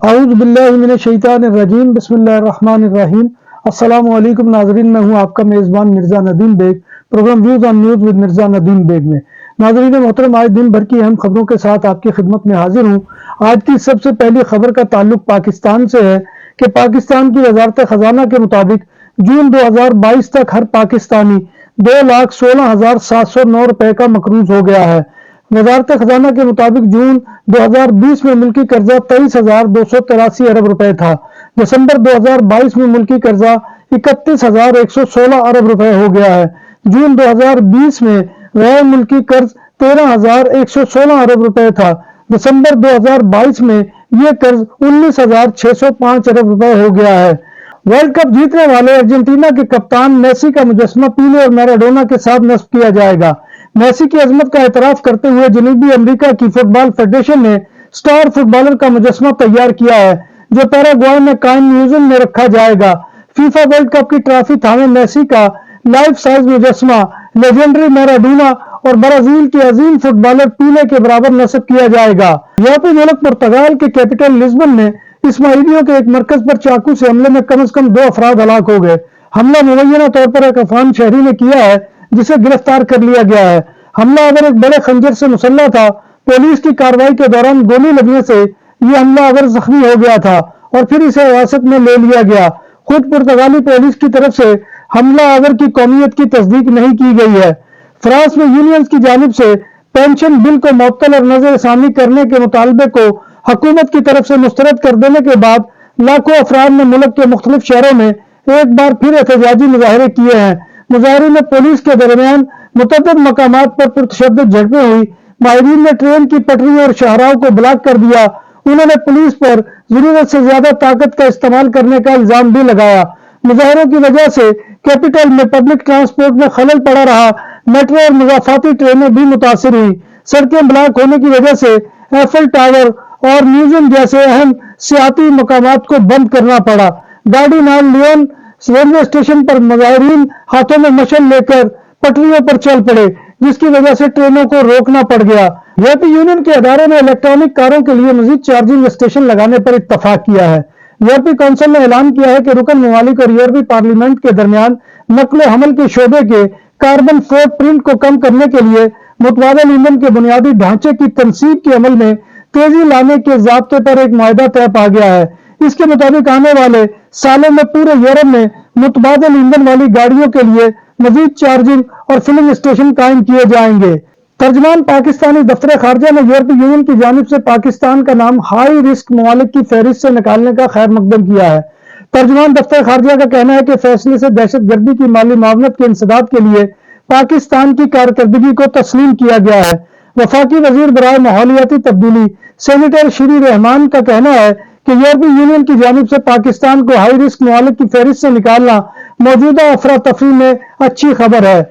اعوذ باللہ من الشیطان الرجیم بسم اللہ الرحمن الرحیم۔ السلام علیکم ناظرین، میں ہوں آپ کا میزبان Mirza Nadeem Baig, programme Views on News with Mirza Nadeem Baig میں۔ ناظرین محترم، آج دن بھر کی اہم خبروں کے ساتھ آپ کی خدمت میں حاضر ہوں۔ آج کی سب سے پہلی خبر کا تعلق پاکستان سے ہے کہ پاکستان کی وزارت خزانہ کے مطابق جون 2022 تک ہر پاکستانی 2,16,709 روپے کا مقروض ہو گیا ہے۔ وزارت خزانہ کے مطابق جون 2020 میں ملکی قرضہ 23,283 ارب روپے تھا۔ دسمبر 2022 میں ملکی قرضہ 31,116 ارب روپے ہو گیا ہے۔ جون 2020 میں غیر ملکی قرض 13,116 ارب روپے تھا۔ دسمبر 2022 میں یہ قرض 19,605 ارب روپے ہو گیا ہے۔ ورلڈ کپ جیتنے والے ارجنٹینا کے کپتان میسی کا مجسمہ پیلے اور میراڈونا کے ساتھ نصب کیا جائے گا۔ میسی کی عظمت کا اعتراف کرتے ہوئے جنوبی امریکا کی فٹ بال فیڈریشن نے سٹار فٹ بالر کا مجسمہ تیار کیا ہے، جو پیراگوئے میں قائم میوزیم میں رکھا جائے گا۔ فیفا ورلڈ کپ کی ٹرافی تھامے میسی کا لائف سائز مجسمہ لیجنڈری میراڈونا اور برازیل کے عظیم فٹ بالر پیلے کے برابر نصب کیا جائے گا۔ یورپی ملک پرتگال کے کیپٹل لزبن میں اسماعیلیوں کے ایک مرکز پر چاقو سے حملے میں کم از کم 2 افراد ہلاک ہو گئے۔ حملہ مبینہ طور پر ایک افغان شہری نے کیا ہے، جسے گرفتار کر لیا گیا ہے۔ حملہ آور ایک بڑے خنجر سے مسلح تھا۔ پولیس کی کارروائی کے دوران گولی لگنے سے یہ حملہ آور زخمی ہو گیا تھا اور پھر اسے حراست میں لے لیا گیا۔ خود پرتگالی پولیس کی طرف سے حملہ آور کی قومیت کی تصدیق نہیں کی گئی ہے۔ فرانس میں یونینز کی جانب سے پینشن بل کو معطل اور نظر ثانی کرنے کے مطالبے کو حکومت کی طرف سے مسترد کر دینے کے بعد لاکھوں افراد نے ملک کے مختلف شہروں میں ایک بار پھر احتجاجی مظاہرے کیے ہیں۔ مظاہرین میں پولیس کے درمیان متعدد مقامات پر پرتشدد جھڑپیں ہوئی۔ ماہرین نے ٹرین کی پٹریوں اور شاہراہوں کو بلاک کر دیا۔ انہوں نے پولیس پر ضرورت سے زیادہ طاقت کا استعمال کرنے کا الزام بھی لگایا۔ مظاہروں کی وجہ سے کیپٹل میں پبلک ٹرانسپورٹ میں خلل پڑا رہا۔ میٹرو اور مضافاتی ٹرینیں بھی متاثر ہوئی۔ سڑکیں بلاک ہونے کی وجہ سے ایفل ٹاور اور میوزیم جیسے اہم سیاحتی مقامات کو بند کرنا پڑا۔ گاڑی نال لیون ریلوے اسٹیشن پر مظاہرین ہاتھوں میں مشعل لے کر پٹریوں پر چل پڑے، جس کی وجہ سے ٹرینوں کو روکنا پڑ گیا۔ یورپی یونین کے ادارے نے الیکٹرانک کاروں کے لیے مزید چارجنگ اسٹیشن لگانے پر اتفاق کیا ہے۔ یورپی کونسل نے اعلان کیا ہے کہ رکن ممالک اور یورپی پارلیمنٹ کے درمیان نقل و حمل کے شعبے کے کاربن فوٹ پرنٹ کو کم کرنے کے لیے متبادل ایندھن کے بنیادی ڈھانچے کی تنصیب کے عمل میں تیزی لانے کے ضابطے پر ایک معاہدہ طے پا گیا ہے۔ اس کے مطابق آنے والے سالوں میں پورے یورپ میں متبادل ایندھن والی گاڑیوں کے لیے مزید چارجنگ اور فلنگ اسٹیشن قائم کیے جائیں گے۔ ترجمان پاکستانی دفتر خارجہ نے یورپی یونین کی جانب سے پاکستان کا نام ہائی رسک ممالک کی فہرست سے نکالنے کا خیر مقدم کیا ہے۔ ترجمان دفتر خارجہ کا کہنا ہے کہ فیصلے سے دہشت گردی کی مالی معاونت کے انسداد کے لیے پاکستان کی کارکردگی کو تسلیم کیا گیا ہے۔ وفاقی وزیر برائے ماحولیاتی تبدیلی سینیٹر شری رحمان کا کہنا ہے کہ یورپی یونین کی جانب سے پاکستان کو ہائی رسک ممالک کی فہرست سے نکالنا موجودہ افراتفری میں اچھی خبر ہے۔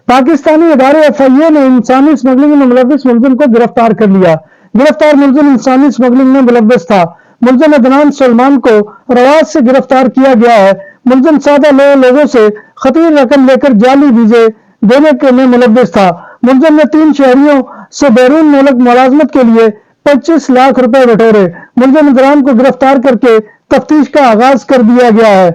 پاکستانی ادارے FIA نے انسانی اسمگلنگ میں ملوث ملزم کو گرفتار کر لیا۔ گرفتار ملزم انسانی اسمگلنگ میں ملوث تھا۔ ملزم عدنان سلمان کو رواد سے گرفتار کیا گیا ہے۔ ملزم سادہ لوگوں سے خطیر رقم لے کر جعلی ویزے دینے میں ملوث تھا۔ ملزم نے 3 شہریوں سے بیرون ملک ملازمت کے لیے 25 لاکھ روپے بٹورے۔ ملزم عدنان کو گرفتار کر کے تفتیش کا آغاز کر دیا گیا ہے۔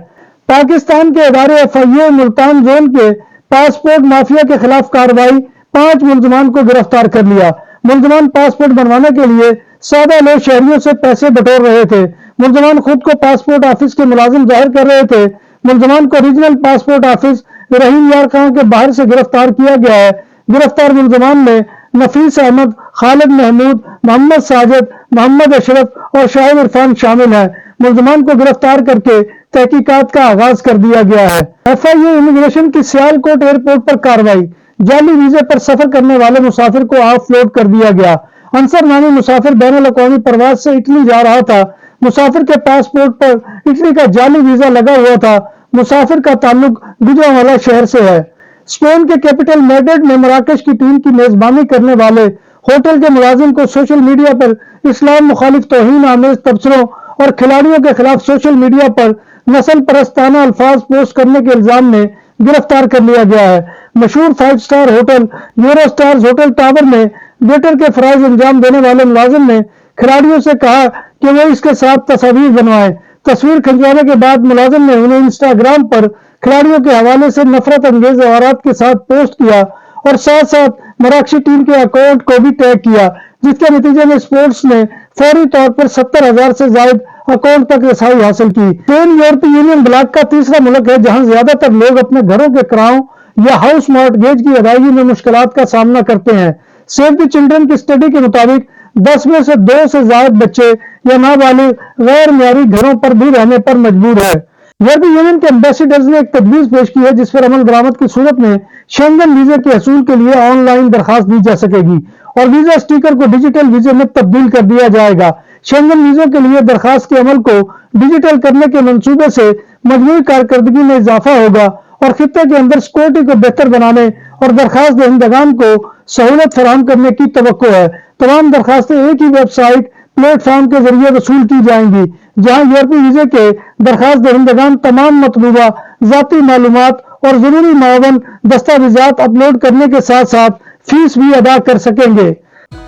پاکستان کے ادارے FIA ملتان زون کے پاسپورٹ مافیا کے خلاف کارروائی، 5 ملزمان کو گرفتار کر لیا۔ ملزمان پاسپورٹ بنوانے کے لیے سادہ لو شہریوں سے پیسے بٹور رہے تھے۔ ملزمان خود کو پاسپورٹ آفس کے ملازم ظاہر کر رہے تھے۔ ملزمان کو ریجنل پاسپورٹ آفس رحیم یار خان کے باہر سے گرفتار کیا گیا ہے۔ گرفتار ملزمان میں نفیس احمد، خالد محمود، محمد ساجد، محمد اشرف اور شاہد عرفان شامل ہیں۔ ملزمان کو گرفتار کر کے تحقیقات کا آغاز کر دیا گیا ہے۔ FIA امیگریشن کی سیالکوٹ ایئرپورٹ پر کارروائی، جعلی ویزے پر سفر کرنے والے مسافر کو آف لوڈ کر دیا گیا۔ انصر نامی مسافر بین الاقوامی پرواز سے اٹلی جا رہا تھا۔ مسافر کے پاسپورٹ پر اٹلی کا جعلی ویزا لگا ہوا تھا۔ مسافر کا تعلق گوجرانوالہ شہر سے ہے۔ اسپین کے کیپٹل میڈرڈ میں مراکش کی ٹیم کی میزبانی کرنے والے ہوٹل کے ملازم کو سوشل میڈیا پر اسلام مخالف توہین آمیز تبصروں اور کھلاڑیوں کے خلاف سوشل میڈیا پر نسل پرستانہ الفاظ پوسٹ کرنے کے الزام میں گرفتار کر لیا گیا ہے۔ مشہور 5 star hotel euro stars hotel tower میں ویٹر کے فرائض انجام دینے والے ملازم نے کھلاڑیوں سے کہا کہ وہ اس کے ساتھ تصاویر بنوائیں۔ تصویر کھنچوانے کے بعد ملازم نے انہیں انسٹاگرام پر کھلاڑیوں کے حوالے سے نفرت انگیز عبارات کے ساتھ پوسٹ کیا اور ساتھ ساتھ مراکشی ٹیم کے اکاؤنٹ کو بھی ٹیگ کیا، جس کے نتیجے میں اسپورٹس نے فوری طور پر 70,000 سے زائد اکاؤنٹ تک رسائی حاصل کی۔ اسپین یورپی یونین بلاک کا تیسرا ملک ہے جہاں زیادہ تر لوگ اپنے گھروں کے کرایوں یا ہاؤس مارٹگیج کی ادائیگی میں مشکلات کا سامنا کرتے ہیں۔ سیو دی چلڈرن کی اسٹڈی کے مطابق 10 میں سے 2 سے زائد بچے یا نابالغ غیر معیاری گھروں پر بھی رہنے پر مجبور ہے۔ یورپی یونین کے ایمبیسیڈرز نے ایک تجویز پیش کی ہے جس پر عمل درآمد کی صورت میں شینگن ویزے کے حصول کے لیے آن لائن درخواست دی جا سکے گی اور ویزا اسٹیکر کو ڈیجیٹل ویزے میں تبدیل کر دیا جائے گا۔ شینگن ویزوں کے لیے درخواست کے عمل کو ڈیجیٹل کرنے کے منصوبے سے مجموعی کارکردگی میں اضافہ ہوگا اور خطے کے اندر سیکورٹی کو بہتر بنانے اور درخواست دہندگان کو سہولت فراہم کرنے کی توقع ہے۔ تمام درخواستیں ایک ہی ویب سائٹ پلیٹ فارم کے ذریعے وصول کی جائیں گی جہاں یورپی ویزے کے درخواست دہندگان تمام مطلوبہ ذاتی معلومات اور ضروری معاون دستاویزات اپلوڈ کرنے کے ساتھ ساتھ فیس بھی ادا کر سکیں گے۔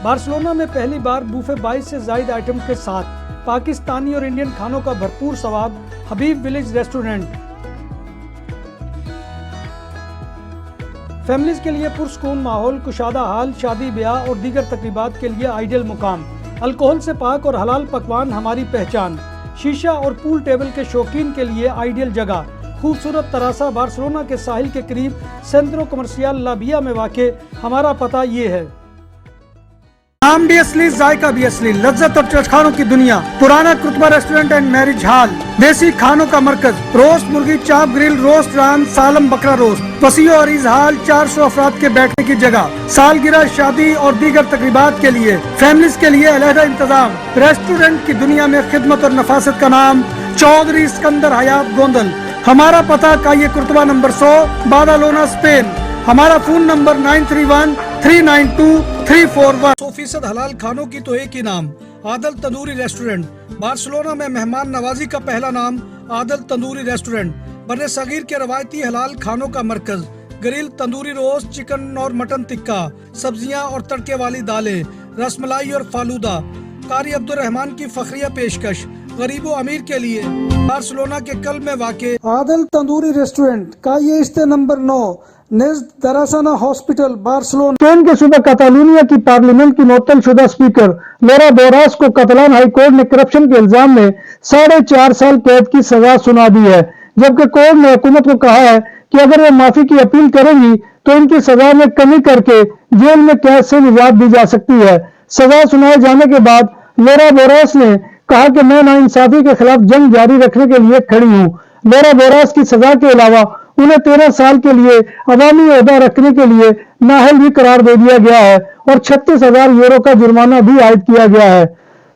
بارسلونا میں پہلی بار بوفے 22 سے زائد آئٹم کے ساتھ پاکستانی اور انڈین کھانوں کا بھرپور سواد، حبیب ولیج ریسٹورنٹ۔ فیملیز کے لیے پرسکون ماحول، کشادہ حال، شادی بیاہ اور دیگر تقریبات کے لیے آئیڈیل مقام، الکوہل سے پاک اور حلال پکوان ہماری پہچان، شیشہ اور پول ٹیبل کے شوقین کے لیے آئیڈیل جگہ، خوبصورت تراسا بارسلونا کے ساحل کے قریب سینٹرو کمرشیال لا ویا میں واقع۔ ہمارا پتہ یہ ہے۔ نام بھی اصلی، ذائقہ بھی اصلی، لذت اور چٹخانوں کی دنیا، پرانا کرتبہ ریسٹورنٹ اینڈ میرج ہال، دیسی کھانوں کا مرکز، روسٹ مرغی، چاپ گرل، روسٹ ران، سالم بکرا روسٹ، وسیع اور عریض ہال، 400 افراد کے بیٹھنے کی جگہ، سالگرہ، شادی اور دیگر تقریبات کے لیے، فیملیز کے لیے علیحدہ انتظام۔ ریسٹورنٹ کی دنیا میں خدمت اور نفاست کا نام چودھری اسکندر حیات گوندل۔ ہمارا پتہ کائیے کرتبہ نمبر 100، بادالونا، اسپین۔ ہمارا فون نمبر 9313923341۔ 100% حلال کھانوں کی تو ایک ہی نام، عادل تندوری ریسٹورنٹ۔ بارسلونا میں مہمان نوازی کا پہلا نام عادل تندوری ریسٹورنٹ، بر صغیر کے روایتی حلال کھانوں کا مرکز، گرل، تندوری روسٹ، چکن اور مٹن ٹکا، سبزیاں اور تڑکے والی دالیں، رس ملائی اور فالودہ۔ قاری عبد الرحمان کی فخریہ پیشکش، غریب و امیر کے لیے، بارسلونا کے قلب میں واقع عادل تندوری ریسٹورنٹ، کائیے اسٹے نمبر 9، نزد دراسانہ ہاسپٹل، بارسلونا۔ اسپین کے صوبہ کاتالونیا کی پارلیمنٹ کی معطل شدہ اسپیکر لورا بوراس کو کاتالان ہائی کورٹ نے کرپشن کے الزام میں 4.5 سال قید کی سزا سنا دی ہے، جبکہ کورٹ نے حکومت کو کہا ہے کہ اگر وہ معافی کی اپیل کرے گی تو ان کی سزا میں کمی کر کے جیل میں قید سے نجات دی جا سکتی ہے۔ سزا سنائے جانے کے بعد لورا بوراس نے کہا کہ میں ناانصافی کے خلاف جنگ جاری رکھنے کے لیے کھڑی ہوں۔ لورا بوراس کی سزا کے علاوہ انہیں 13 سال کے لیے عوامی عہدہ رکھنے کے لیے نااہل بھی قرار دے دیا گیا ہے اور 36,000 یورو کا جرمانہ بھی عائد کیا گیا ہے۔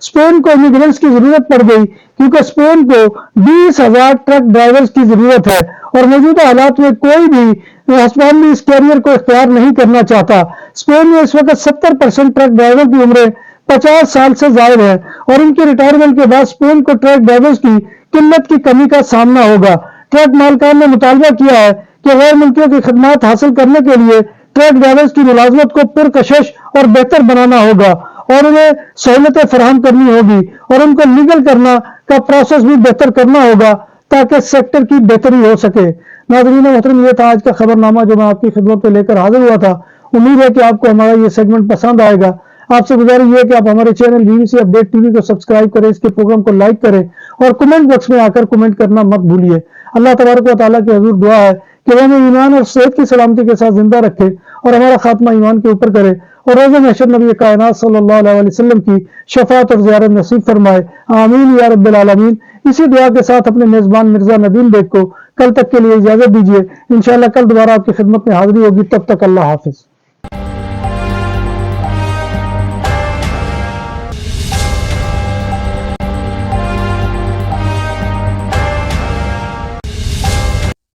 اسپین کو امیگرینٹس کی ضرورت پڑ گئی کیونکہ اسپین کو 20,000 ٹرک ڈرائیورز کی ضرورت ہے اور موجودہ حالات میں کوئی بھی ہسپانوی اس کیریئر کو اختیار نہیں کرنا چاہتا۔ اسپین میں اس وقت 70% ٹرک ڈرائیور کی عمریں 50 سال سے زائد ہے اور ان کی ریٹائرمنٹ کے بعد اسپین کو ٹرک ڈرائیورز کی قلت کی کمی کا سامنا ہوگا۔ ٹرک مالکان نے مطالبہ کیا ہے کہ غیر ملکیوں کی خدمات حاصل کرنے کے لیے ٹرک ڈرائیورز کی ملازمت کو پرکشش اور بہتر بنانا ہوگا اور انہیں سہولتیں فراہم کرنی ہوگی اور ان کو لیگل کرنا کا پروسیس بھی بہتر کرنا ہوگا تاکہ سیکٹر کی بہتری ہو سکے۔ ناظرین محترم، یہ تھا آج کا خبر نامہ جو میں آپ کی خدمت پہ لے کر حاضر ہوا تھا۔ امید ہے کہ آپ کو ہمارا یہ سیگمنٹ پسند آئے گا۔ آپ سے گزارش یہ ہے کہ آپ ہمارے channel BBC update T V کو سبسکرائب کریں، اس کے پروگرام کو لائک کریں اور کمنٹ باکس میں آ کر کمنٹ کرنا مت بھولیے۔ اللہ تبارک و تعالیٰ کے حضور دعا ہے کہ وہ ہمیں ایمان اور صحت کی سلامتی کے ساتھ زندہ رکھے اور ہمارا خاتمہ ایمان کے اوپر کرے اور روز محشر نبی کائنات صلی اللہ علیہ وسلم کی شفاعت اور زیارت نصیب فرمائے، آمین یا رب العالمین۔ اسی دعا کے ساتھ اپنے میزبان مرزا ندیم بیگ کو کل تک کے لیے اجازت دیجیے۔ انشاءاللہ کل دوبارہ آپ کی خدمت میں حاضری ہوگی، تب تک اللہ حافظ۔